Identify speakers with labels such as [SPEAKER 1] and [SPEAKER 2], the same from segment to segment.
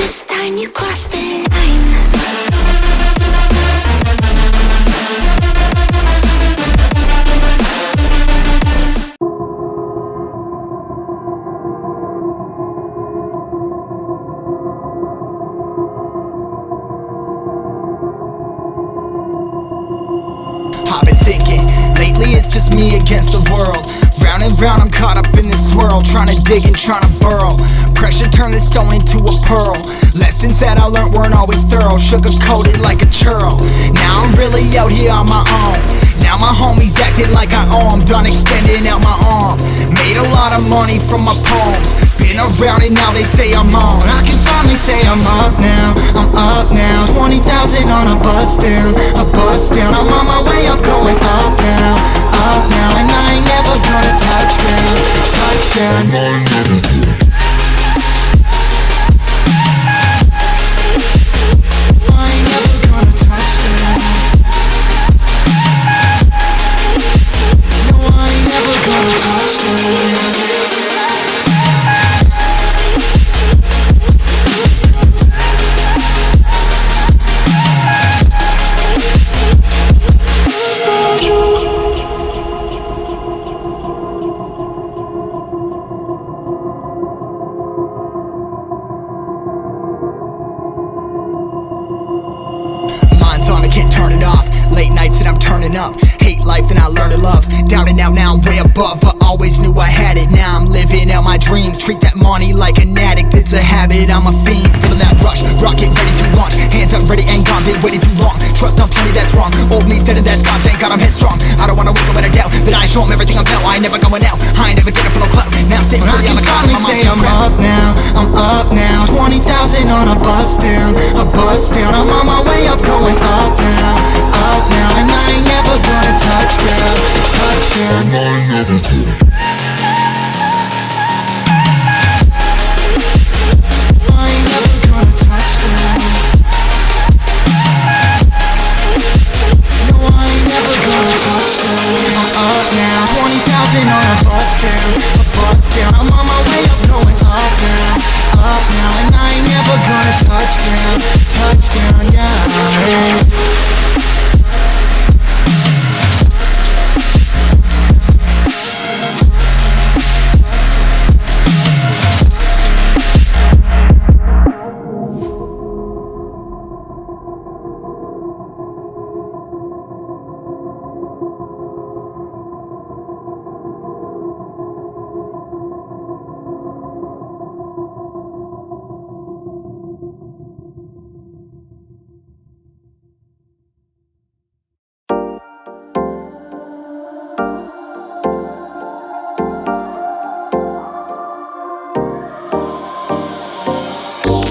[SPEAKER 1] This time you crossed the line.
[SPEAKER 2] I've been thinking, lately it's just me against the world. Round and round I'm caught up in this swirl, trying to dig and trying to burrow. Pressure turned this stone into a pearl. Lessons that I learned weren't always thorough, sugar-coated like a churl. Now I'm really out here on my own. Now my homies acting like I owe 'em. Done extending out my arm. Made a lot of money from my poems. Been around it, now they say I'm on. I can finally say I'm up now, I'm up now. 20,000 on a bus down, a bus down. I'm on my way up, going up now, and I ain't never gonna touch down, touch down. Can't turn it off. Late nights and I'm turning up. Hate life, then I learn to love. Down and out, now I'm way above. I always knew I had it, now I'm living out my dreams. Treat that money like an addict, it's a habit, I'm a fiend. Feeling that rush, rocket ready to launch. Hands up, ready and gone, been waiting too long. Trust on plenty, that's wrong. Old me's dead and that's gone, thank God I'm headstrong. I don't wanna wake up with a doubt that I show 'em everything I'm about. I ain't never going out, I ain't never did it for no clout. Now I'm sitting pretty on the cloud. I can finally say I'm up now, I'm up now. 20,000 on a bus down, a bus down. I'm on my way up, going up now, and I ain't never gonna touch down, touch down. I ain't never gonna. I ain't never gonna touch down. No, I ain't never gonna touch down. I'm up now, 20,000 on a bus down, a bus down. I'm on my way up, going up now, and I ain't never gonna touch down, yeah.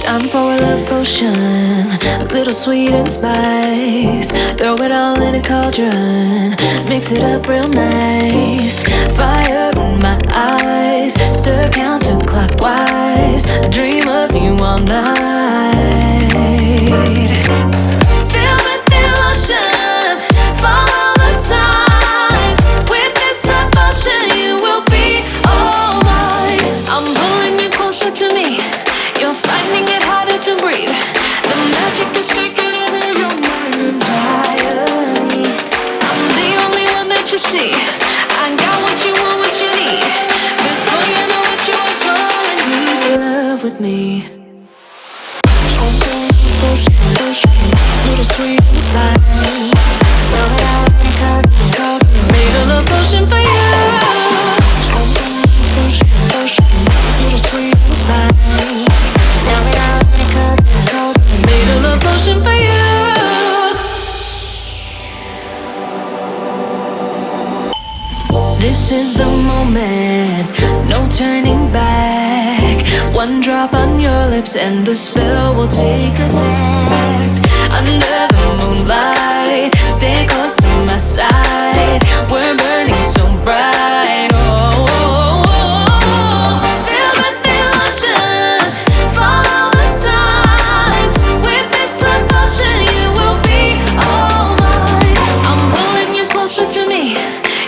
[SPEAKER 3] Time for a love potion, a little sweet and spice. Throw it all in a cauldron, mix it up real nice. Fire in my eyes, stir counterclockwise. I dream of you all night. Filled with emotion, follow the signs. With this devotion, you will be all mine. I'm pulling you closer to me. You're finding it harder to breathe. The magic is taking over your mind entirely. I'm the only one that you see. I got what you want, what you need. Before you know what you are falling in love with me. Little sweet spice. Made a love potion for you. Little sweet spice. Made a love potion for you. This is the moment, no turning back. One drop on your lips and the spell will take effect. Under the moonlight, stay close to my side. We're burning so bright. Oh, oh, oh. Filled with emotion, follow the signs. With this devotion, you will be all mine. I'm pulling you closer to me.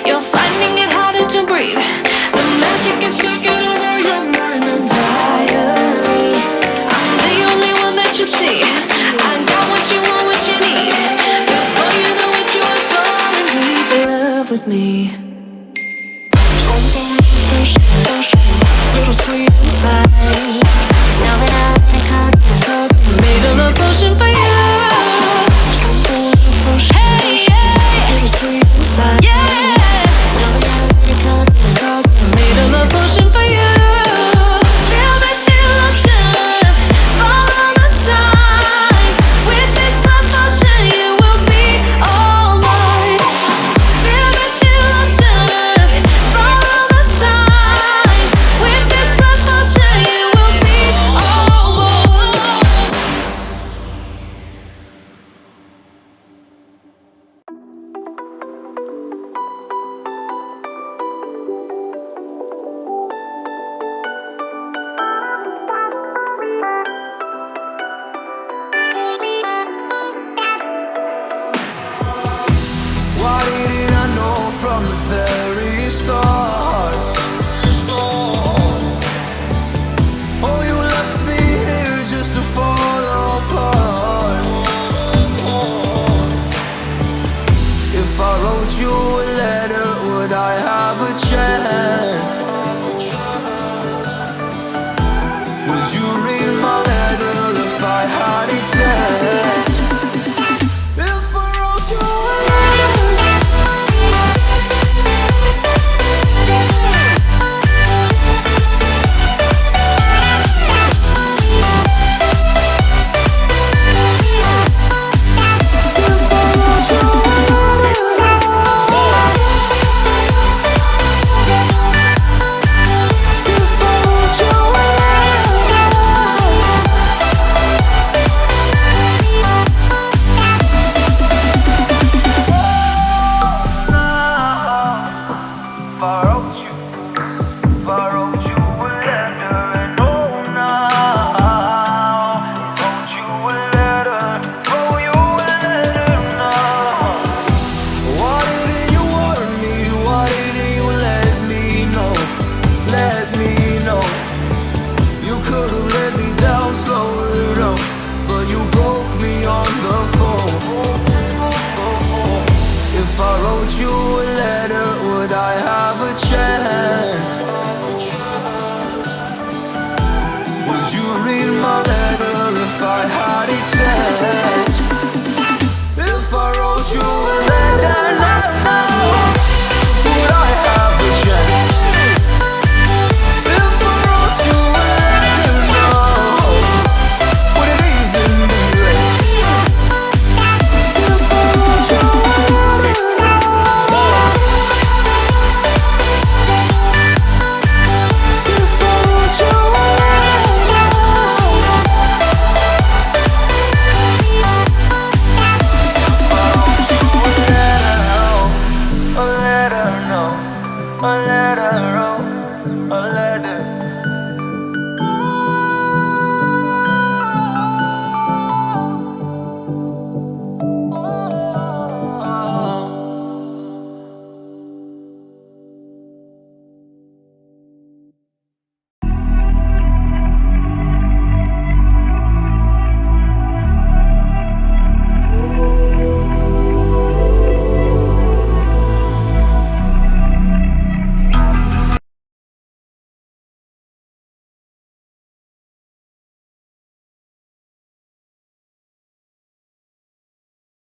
[SPEAKER 3] You're finding it harder to breathe. The magic is taking over your mind entirely. I'm the only one with me.